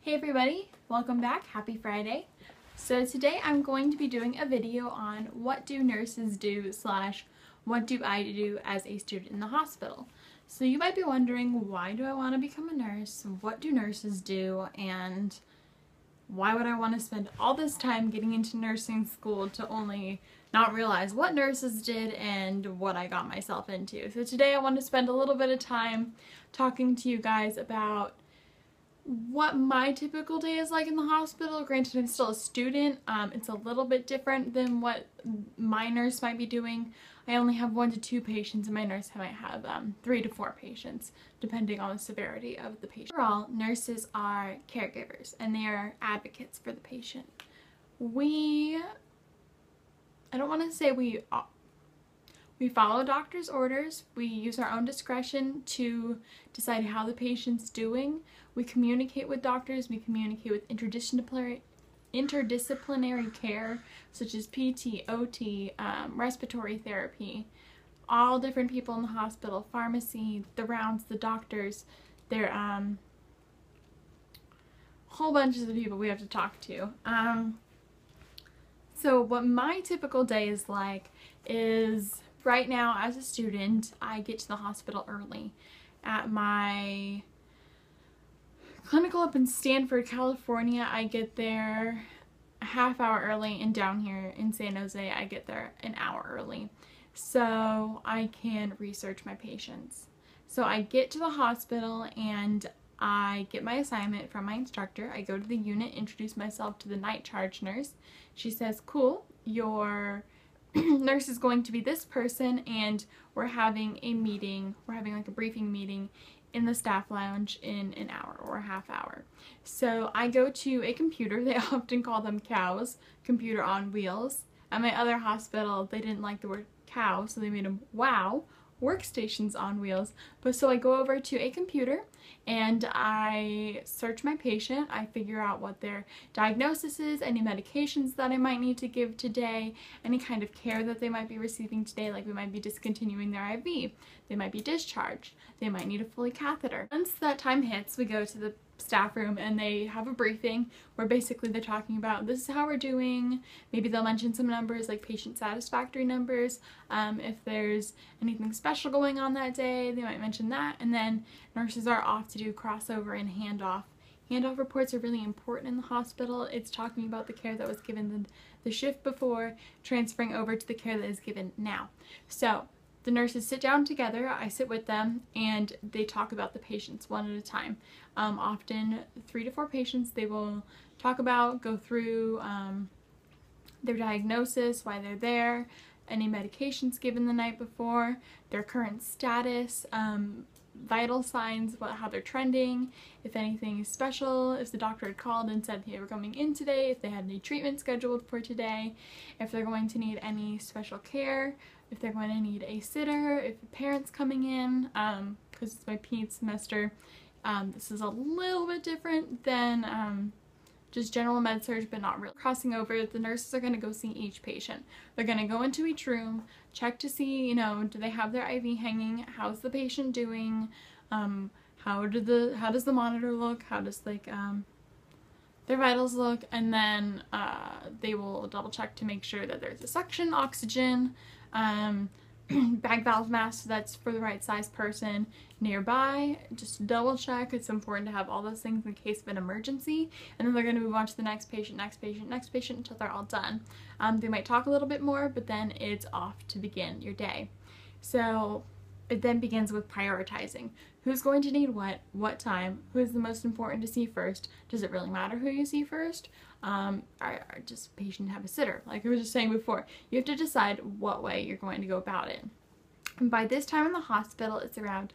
Hey everybody, welcome back. Happy Friday. So today I'm going to be doing a video on what do nurses do / what do I do as a student in the hospital. So you might be wondering, why do I want to become a nurse? What do nurses do? And why would I want to spend all this time getting into nursing school to only not realize what nurses did and what I got myself into? So today I want to spend a little bit of time talking to you guys about what my typical day is like in the hospital. Granted, I'm still a student. It's a little bit different than what my nurse might be doing. I only have 1 to 2 patients, and my nurse might have 3 to 4 patients, depending on the severity of the patient. Overall, nurses are caregivers, and they are advocates for the patient. I don't want to say we follow doctor's orders. We use our own discretion to decide how the patient's doing. We communicate with doctors. We communicate with interdisciplinary care, such as PT, OT, respiratory therapy, all different people in the hospital, pharmacy, the rounds, the doctors. There whole bunches of people we have to talk to. So what my typical day is like is, right now as a student, I get to the hospital early. At my clinical up in Stanford, California, I get there a half hour early, and down here in San Jose, I get there an hour early so I can research my patients. So I get to the hospital and I get my assignment from my instructor. I go to the unit, introduce myself to the night charge nurse. She says, cool, your nurse is going to be this person, and we're having a meeting, like a briefing meeting in the staff lounge in an hour or a half hour. So I go to a computer. They often call them cows, computer on wheels. At my other hospital, they didn't like the word cow, so they made them wow, workstations on wheels. But so I go over to a computer and I search my patient. I figure out what their diagnosis is, any medications that I might need to give today, any kind of care that they might be receiving today, like we might be discontinuing their IV, they might be discharged, they might need a Foley catheter. Once that time hits, we go to the staff room and they have a briefing where basically they're talking about, this is how we're doing. Maybe they'll mention some numbers like patient satisfactory numbers. If there's anything special going on that day, they might mention that. And then nurses are off to do crossover and handoff. Handoff reports are really important in the hospital. It's talking about the care that was given the shift before, transferring over to the care that is given now. So the nurses sit down together, I sit with them, and they talk about the patients one at a time. Often 3 to 4 patients they will talk about, go through their diagnosis, why they're there, any medications given the night before, their current status, vital signs, how they're trending, if anything is special, if the doctor had called and said they were coming in today, if they had any treatment scheduled for today, if they're going to need any special care, if they're going to need a sitter, if the parent's coming in, because it's my peds semester. This is a little bit different than just general med surg, but not really. Crossing over, the nurses are going to go see each patient. They're going to go into each room, check to see, do they have their IV hanging, how's the patient doing, how does the monitor look, how does their vitals look, and then they will double check to make sure that there's a suction, oxygen, bag valve mask, so that's for the right size person nearby. Just double check. It's important to have all those things in case of an emergency, and then they're going to move on to the next patient, next patient, next patient until they're all done. They might talk a little bit more, but then it's off to begin your day. So it then begins with prioritizing. Who's going to need what time, who is the most important to see first, does it really matter who you see first, or does the patient have a sitter, like I was just saying before. You have to decide what way you're going to go about it. And by this time in the hospital, it's around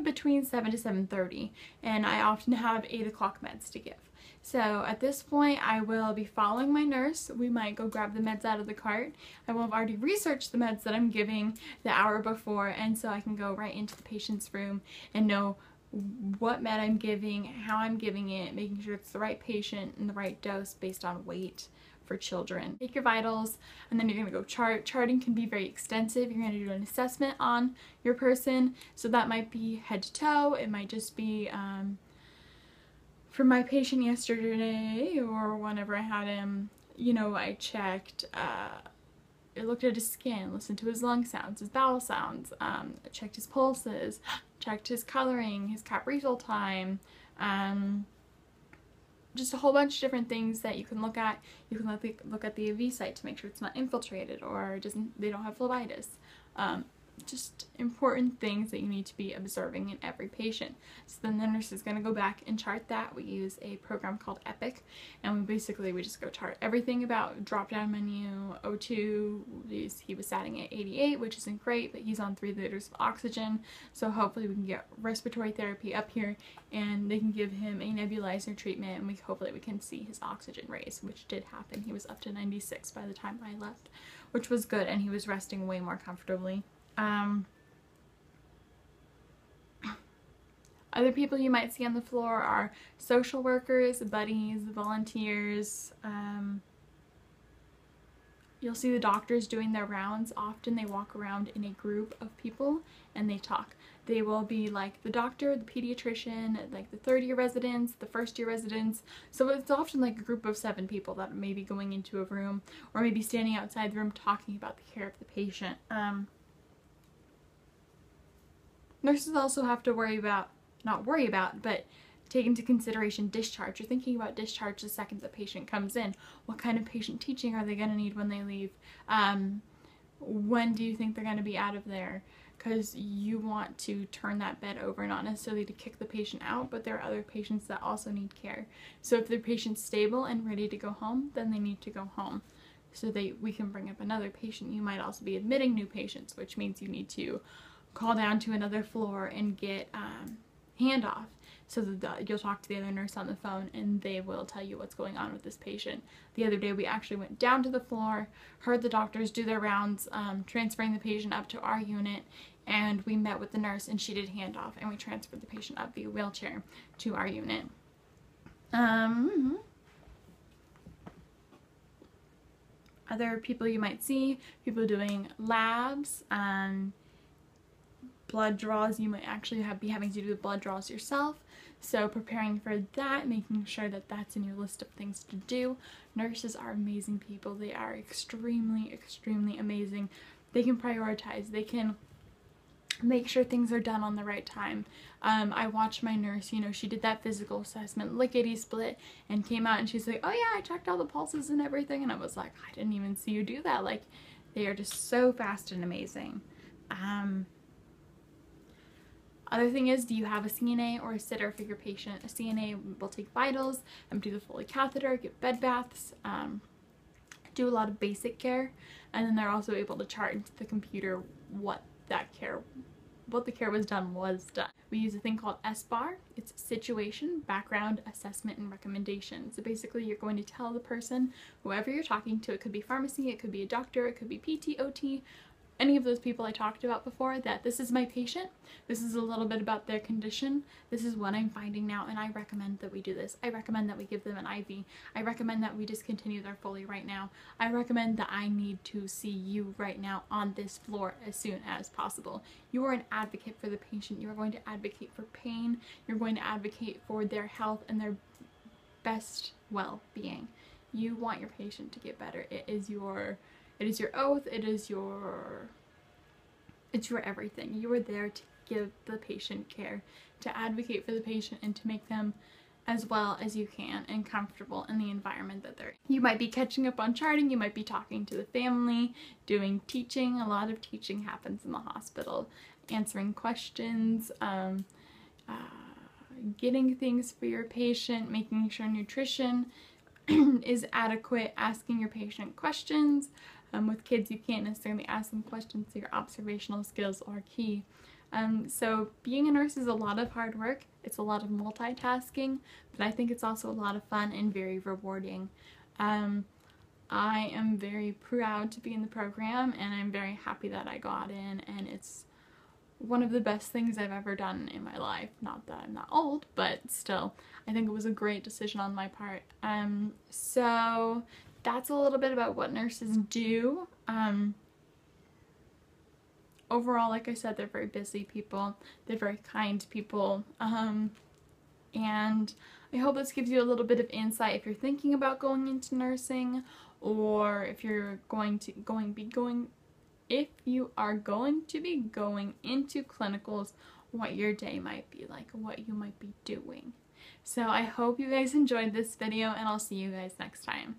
between 7 to 7:30, and I often have 8 o'clock meds to give. So at this point, I will be following my nurse. We might go grab the meds out of the cart. I will have already researched the meds that I'm giving the hour before, and so I can go right into the patient's room and know what med I'm giving, how I'm giving it, making sure it's the right patient and the right dose based on weight for children. Take your vitals, and then you're going to go chart. Charting can be very extensive. You're going to do an assessment on your person, so that might be head to toe. It might just be for my patient yesterday, or whenever I had him, you know, I checked, I looked at his skin, listened to his lung sounds, his bowel sounds, checked his pulses, checked his coloring, his capreasal time, just a whole bunch of different things that you can look at. You can look at the AV site to make sure it's not infiltrated or they don't have phlebitis. Just important things that you need to be observing in every patient. So then the nurse is going to go back and chart that. We use a program called Epic, and we just go chart everything about drop down menu. O2, he was satting at 88, which isn't great, but he's on 3 liters of oxygen, so hopefully we can get respiratory therapy up here and they can give him a nebulizer treatment, and hopefully we can see his oxygen raise, which did happen. He was up to 96 by the time I left, which was good, and he was resting way more comfortably. Other people you might see on the floor are social workers, buddies, volunteers. You'll see the doctors doing their rounds. Often they walk around in a group of people and they talk. They will be like the doctor, the pediatrician, like the third-year residents, the first-year residents. So it's often like a group of 7 people that may be going into a room, or maybe standing outside the room talking about the care of the patient. Nurses also have to but take into consideration discharge. You're thinking about discharge the second the patient comes in. What kind of patient teaching are they going to need when they leave? When do you think they're going to be out of there? Because you want to turn that bed over, not necessarily to kick the patient out, but there are other patients that also need care. So if the patient's stable and ready to go home, then they need to go home, so we can bring up another patient. You might also be admitting new patients, which means you need to call down to another floor and get handoff, so that you'll talk to the other nurse on the phone and they will tell you what's going on with this patient. The other day we actually went down to the floor, heard the doctors do their rounds, transferring the patient up to our unit, and we met with the nurse and she did handoff and we transferred the patient up via wheelchair to our unit. Other people you might see, people doing labs, blood draws. You might actually be having to do the blood draws yourself, so preparing for that, making sure that that's in your list of things to do. Nurses are amazing people. They are extremely, extremely amazing. They can prioritize. They can make sure things are done on the right time. I watched my nurse, you know, she did that physical assessment, lickety-split, and came out and she's like, oh yeah, I checked all the pulses and everything, and I was like, I didn't even see you do that. Like, they are just so fast and amazing. Other thing is, do you have a CNA or a sitter for your patient? A CNA will take vitals, empty the Foley catheter, give bed baths, do a lot of basic care, and then they're also able to chart into the computer what the care was done. We use a thing called SBAR. It's Situation, Background, Assessment, and Recommendation. So basically you're going to tell the person, whoever you're talking to, it could be pharmacy, it could be a doctor, it could be PT, OT, any of those people I talked about before, that this is my patient, this is a little bit about their condition, this is what I'm finding now, and I recommend that we do this. I recommend that we give them an IV. I recommend that we discontinue their Foley right now. I recommend that I need to see you right now on this floor as soon as possible. You are an advocate for the patient. You are going to advocate for pain. You're going to advocate for their health and their best well-being. You want your patient to get better. It is your oath, it's your everything. You are there to give the patient care, to advocate for the patient, and to make them as well as you can and comfortable in the environment that they're in. You might be catching up on charting, you might be talking to the family, doing teaching. A lot of teaching happens in the hospital, answering questions, getting things for your patient, making sure nutrition is adequate, asking your patient questions. With kids, you can't necessarily ask them questions, so your observational skills are key. So being a nurse is a lot of hard work. It's a lot of multitasking, but I think it's also a lot of fun and very rewarding. I am very proud to be in the program, and I'm very happy that I got in, and it's one of the best things I've ever done in my life. Not that I'm not old, but still, I think it was a great decision on my part. So that's a little bit about what nurses do. Overall, like I said, they're very busy people. They're very kind people. And I hope this gives you a little bit of insight if you're thinking about going into nursing, or if you're if you are going to be going into clinicals, what your day might be like, what you might be doing. So I hope you guys enjoyed this video, and I'll see you guys next time.